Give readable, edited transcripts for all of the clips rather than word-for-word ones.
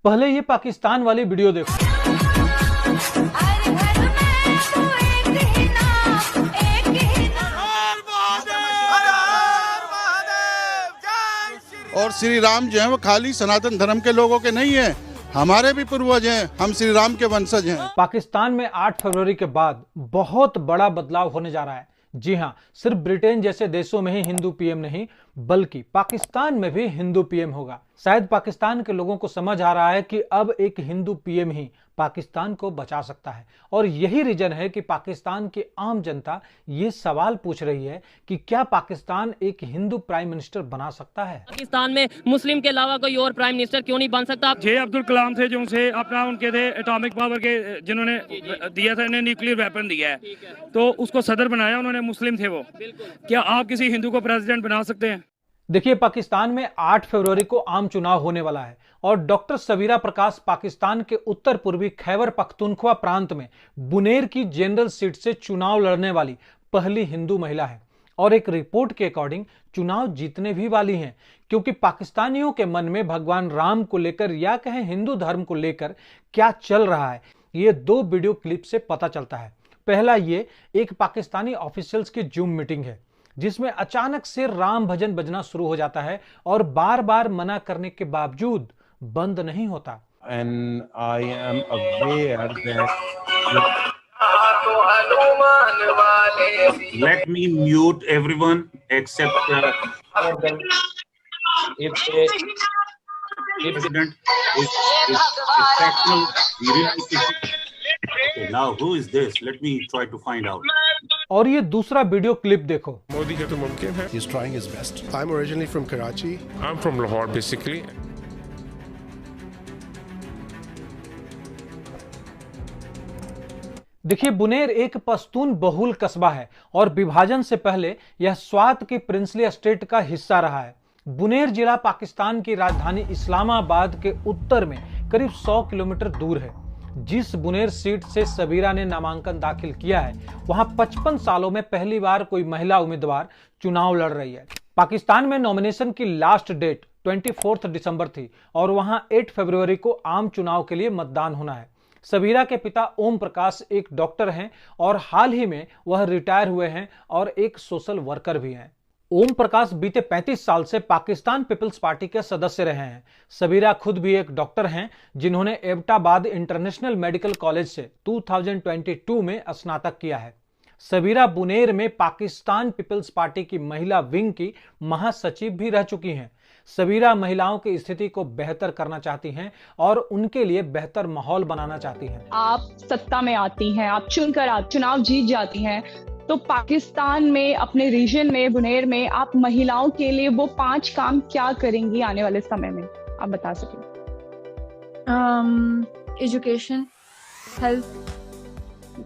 पहले ये पाकिस्तान वाली वीडियो देखो। और श्री राम जो है वो खाली सनातन धर्म के लोगों के नहीं है, हमारे भी पूर्वज हैं, हम श्री राम के वंशज हैं। पाकिस्तान में 8 फरवरी के बाद बहुत बड़ा बदलाव होने जा रहा है। जी हां, सिर्फ ब्रिटेन जैसे देशों में ही हिंदू पीएम नहीं, बल्कि पाकिस्तान में भी हिंदू पीएम होगा। शायद पाकिस्तान के लोगों को समझ आ रहा है कि अब एक हिंदू पीएम ही पाकिस्तान को बचा सकता है, और यही रीजन है कि पाकिस्तान की आम जनता ये सवाल पूछ रही है कि क्या पाकिस्तान एक हिंदू प्राइम मिनिस्टर बना सकता है। पाकिस्तान में मुस्लिम के अलावा कोई और प्राइम मिनिस्टर क्यों नहीं बन सकता? अब्दुल कलाम थे जो उनसे अपना उनके थे एटॉमिक पावर के, जिन्होंने दिया था, इन्हें न्यूक्लियर वेपन दिया है, तो उसको सदर बनाया उन्होंने, मुस्लिम थे वो। क्या आप किसी हिंदू को प्रेसिडेंट बना सकते हैं? देखिए, पाकिस्तान में 8 फरवरी को आम चुनाव होने वाला है और डॉक्टर सबीरा प्रकाश पाकिस्तान के उत्तर पूर्वी खैबर पख्तूनख्वा प्रांत में बुनेर की जनरल सीट से चुनाव लड़ने वाली पहली हिंदू महिला है, और एक रिपोर्ट के अकॉर्डिंग चुनाव जीतने भी वाली हैं, क्योंकि पाकिस्तानियों के मन में भगवान राम को लेकर या कहें हिंदू धर्म को लेकर क्या चल रहा है, ये 2 वीडियो क्लिप से पता चलता है। पहला ये एक पाकिस्तानी ऑफिशियल्स की जूम मीटिंग है, जिसमें अचानक से राम भजन बजना शुरू हो जाता है और बार बार मना करने के बावजूद बंद नहीं होता। And I am aware that let me mute everyone except if the president is fractional. Okay, now who is this? Let me try to find out. और ये दूसरा वीडियो क्लिप देखो। मोदी का तो मुमकिन है। He's trying his best. I'm originally from Karachi. I'm from Lahore basically. देखिए, बुनेर एक पश्तून बहुल कस्बा है और विभाजन से पहले यह स्वात की प्रिंसली स्टेट का हिस्सा रहा है। बुनेर जिला पाकिस्तान की राजधानी इस्लामाबाद के उत्तर में करीब 100 किलोमीटर दूर है। जिस बुनेर सीट से सबीरा ने नामांकन दाखिल किया है, वहां 55 सालों में पहली बार कोई महिला उम्मीदवार चुनाव लड़ रही है। पाकिस्तान में नॉमिनेशन की लास्ट डेट 24 दिसंबर थी और वहां 8 फरवरी को आम चुनाव के लिए मतदान होना है। सबीरा के पिता ओम प्रकाश एक डॉक्टर हैं और हाल ही में वह रिटायर हुए हैं और एक सोशल वर्कर भी हैं। ओम प्रकाश बीते 35 साल से पाकिस्तान पीपल्स पार्टी के सदस्य रहे हैं। सबीरा खुद भी एक डॉक्टर हैं, जिन्होंने एबटाबाद इंटरनेशनल मेडिकल कॉलेज से 2022 में स्नातक किया है। सबीरा बुनेर में पाकिस्तान पीपल्स पार्टी की महिला विंग की महासचिव भी रह चुकी हैं। सबीरा महिलाओं की स्थिति को बेहतर करना चाहती हैं और उनके लिए बेहतर माहौल बनाना चाहती हैं। आप सत्ता में आती हैं, आप चुनकर आप चुनाव जीत जाती हैं, तो पाकिस्तान में अपने रीजन में बुनेर में आप महिलाओं के लिए वो 5 काम क्या करेंगी आने वाले समय में, आप बता सकें? एजुकेशन, हेल्थ,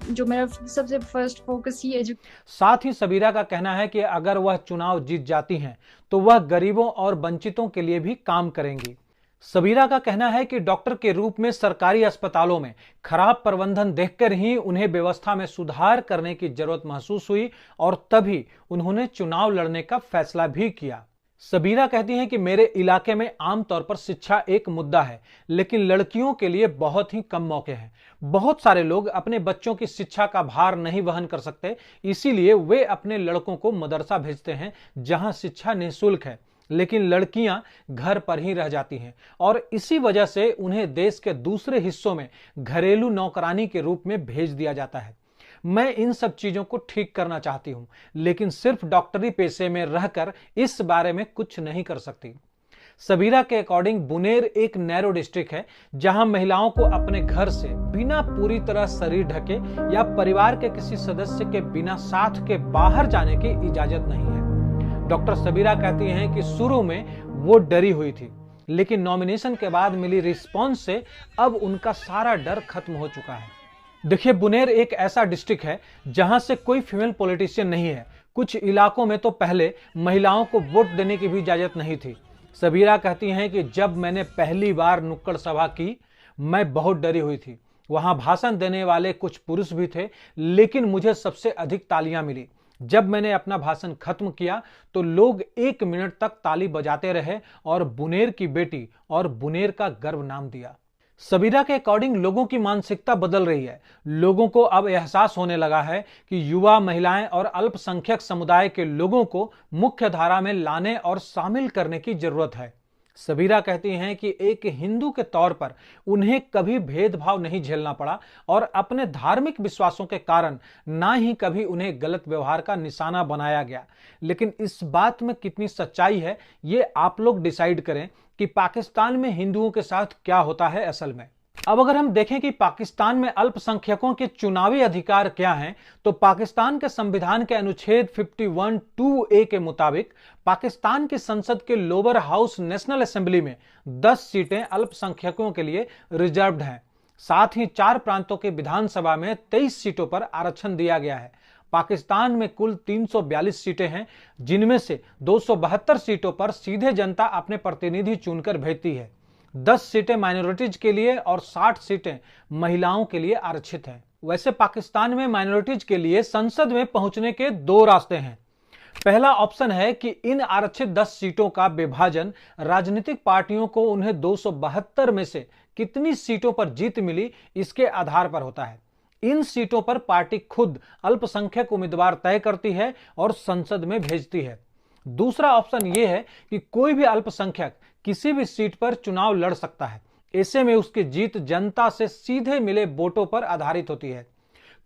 जो मेरा सबसे फर्स्ट फोकस ही है। साथ ही सबीरा का कहना है कि अगर वह चुनाव जीत जाती हैं तो वह गरीबों और वंचितों के लिए भी काम करेंगी। सबीरा का कहना है कि डॉक्टर के रूप में सरकारी अस्पतालों में खराब प्रबंधन देखकर ही उन्हें व्यवस्था में सुधार करने की जरूरत महसूस हुई और तभी उन्होंने चुनाव लड़ने का फैसला भी किया। सबीरा कहती हैं कि मेरे इलाके में आमतौर पर शिक्षा एक मुद्दा है, लेकिन लड़कियों के लिए बहुत ही कम मौके हैं। बहुत सारे लोग अपने बच्चों की शिक्षा का भार नहीं वहन कर सकते, इसीलिए वे अपने लड़कों को मदरसा भेजते हैं जहां शिक्षा निःशुल्क है, लेकिन लड़कियां घर पर ही रह जाती हैं और इसी वजह से उन्हें देश के दूसरे हिस्सों में घरेलू नौकरानी के रूप में भेज दिया जाता है। मैं इन सब चीजों को ठीक करना चाहती हूं, लेकिन सिर्फ डॉक्टरी पेशे में रहकर इस बारे में कुछ नहीं कर सकती। सबीरा के अकॉर्डिंग बुनेर एक नैरो डिस्ट्रिक्ट है जहां महिलाओं को अपने घर से बिना पूरी तरह शरीर ढके या परिवार के किसी सदस्य के बिना साथ के बाहर जाने की इजाजत नहीं है। डॉक्टर सबीरा कहती हैं कि शुरू में वो डरी हुई थी, लेकिन नॉमिनेशन के बाद मिली रिस्पॉन्स से अब उनका सारा डर खत्म हो चुका है। देखिए, बुनेर एक ऐसा डिस्ट्रिक्ट है जहां से कोई फीमेल पॉलिटिशियन नहीं है। कुछ इलाकों में तो पहले महिलाओं को वोट देने की भी इजाजत नहीं थी। सबीरा कहती हैं कि जब मैंने पहली बार नुक्कड़ सभा की, मैं बहुत डरी हुई थी। वहां भाषण देने वाले कुछ पुरुष भी थे, लेकिन मुझे सबसे अधिक तालियां मिली। जब मैंने अपना भाषण खत्म किया तो लोग 1 मिनट तक ताली बजाते रहे और बुनेर की बेटी और बुनेर का गर्व नाम दिया। सबीरा के अकॉर्डिंग लोगों की मानसिकता बदल रही है। लोगों को अब एहसास होने लगा है कि युवा, महिलाएं और अल्पसंख्यक समुदाय के लोगों को मुख्य धारा में लाने और शामिल करने की जरूरत है। सबीरा कहती हैं कि एक हिंदू के तौर पर उन्हें कभी भेदभाव नहीं झेलना पड़ा और अपने धार्मिक विश्वासों के कारण ना ही कभी उन्हें गलत व्यवहार का निशाना बनाया गया। लेकिन इस बात में कितनी सच्चाई है, ये आप लोग डिसाइड करें कि पाकिस्तान में हिंदुओं के साथ क्या होता है असल में। अब अगर हम देखें कि पाकिस्तान में अल्पसंख्यकों के चुनावी अधिकार क्या हैं, तो पाकिस्तान के संविधान के अनुच्छेद 51(2)(a) के मुताबिक पाकिस्तान की संसद के लोअर हाउस नेशनल असेंबली में 10 सीटें अल्पसंख्यकों के लिए रिजर्व्ड हैं। साथ ही 4 प्रांतों के विधानसभा में 23 सीटों पर आरक्षण दिया गया है। पाकिस्तान में कुल 342 सीटें हैं, जिनमें से 272 सीटों पर सीधे जनता अपने प्रतिनिधि चुनकर भेजती है। 10 सीटें माइनॉरिटीज के लिए और 60 सीटें महिलाओं के लिए आरक्षित हैं। वैसे पाकिस्तान में माइनॉरिटीज के लिए संसद में पहुंचने के 2 रास्ते हैं। पहला ऑप्शन है कि इन आरक्षित 10 सीटों का विभाजन राजनीतिक पार्टियों को उन्हें 272 में से कितनी सीटों पर जीत मिली इसके आधार पर होता है। इन सीटों पर पार्टी खुद अल्पसंख्यक उम्मीदवार तय करती है और संसद में भेजती है। दूसरा ऑप्शन यह है कि कोई भी अल्पसंख्यक किसी भी सीट पर चुनाव लड़ सकता है। ऐसे में उसकी जीत जनता से सीधे मिले वोटों पर आधारित होती है।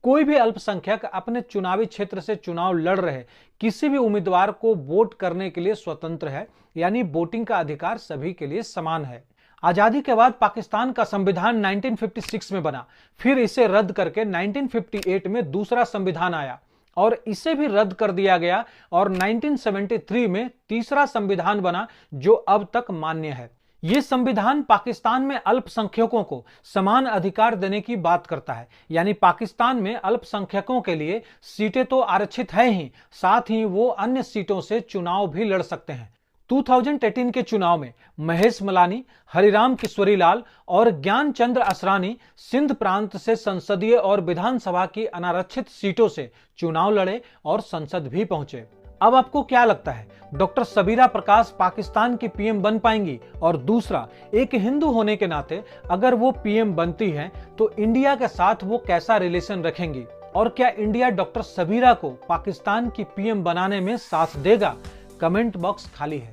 कोई भी अल्पसंख्यक अपने चुनावी क्षेत्र से चुनाव लड़ रहे किसी भी उम्मीदवार को वोट करने के लिए स्वतंत्र है, यानी वोटिंग का अधिकार सभी के लिए समान है। आजादी के बाद पाकिस्तान का संविधान 1956 में बना, फिर इसे रद्द करके 1958 में दूसरा संविधान आया और इसे भी रद्द कर दिया गया और 1973 में तीसरा संविधान बना जो अब तक मान्य है। यह संविधान पाकिस्तान में अल्पसंख्यकों को समान अधिकार देने की बात करता है, यानी पाकिस्तान में अल्पसंख्यकों के लिए सीटें तो आरक्षित है ही, साथ ही वो अन्य सीटों से चुनाव भी लड़ सकते हैं। 2018 के चुनाव में महेश मलानी, हरिराम किशोरी लाल और ज्ञान चंद्र असरानी सिंध प्रांत से संसदीय और विधानसभा की अनारक्षित सीटों से चुनाव लड़े और संसद भी पहुंचे। अब आपको क्या लगता है, डॉक्टर सबीरा प्रकाश पाकिस्तान की पीएम बन पाएंगी? और दूसरा, एक हिंदू होने के नाते अगर वो पीएम बनती हैं तो इंडिया के साथ वो कैसा रिलेशन रखेंगी? और क्या इंडिया डॉक्टर सबीरा को पाकिस्तान की पीएम बनाने में साथ देगा? कमेंट बॉक्स खाली है।